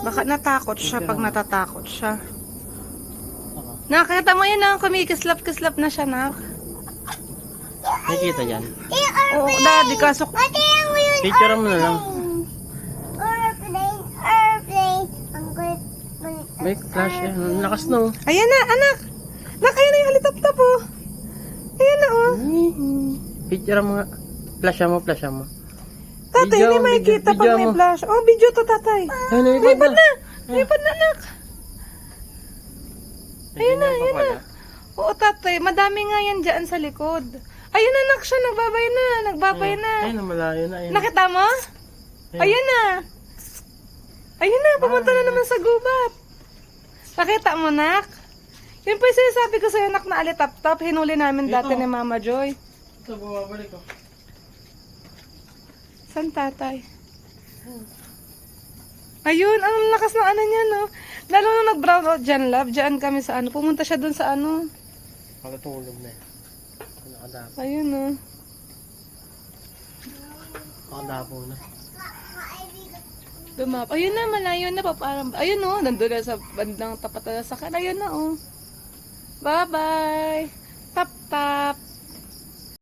Baka natakot siya pag natatakot siya. Nakita mo yun, kumikislap-kislap na siya, nak. Nakikita yan. Oo, daddy, kaso... Picture mo na lang. May flash yan. Ang lakas na oh. Ayan na, anak! Nak, ayan na yung halitap-tap, oh. Ayan na, oh. Picture mo nga. Flash mo, flash mo. Tatay, Video, hindi makikita video pag may mo. flash. Oh, video to, tatay. Ay, lumipad na. Lipad na, anak. Ayun na, ayun na. Oo, tatay, madami nga yan dyan sa likod. Ayun na, anak siya, nagbabay na. Ayun na, malayo na. Ayun. Nakita mo? Ayun na. Ayun na, pumunta na naman sa gubat. Nakita mo, nak? Yun po yung sinasabi ko sa'yo, nak, na alitap-tap. Hinuli namin dati ni Mama Joy. Ito, bumabalik ko. San tatay? Ayun, ang lakas ng ano niya, no? Lalo nung nag-brown out dyan, love, dyan kami sa ano. Pumunta siya dun sa ano. Nakatulog na eh. Nakadapo. Ayun, no? Nakadapo na. Dumap. Ayun na, malayo na pa. Parang, ayun, no? Nandun na sa bandang tapat na sa kan. Ayun na, oh. Bye-bye. Tap-tap.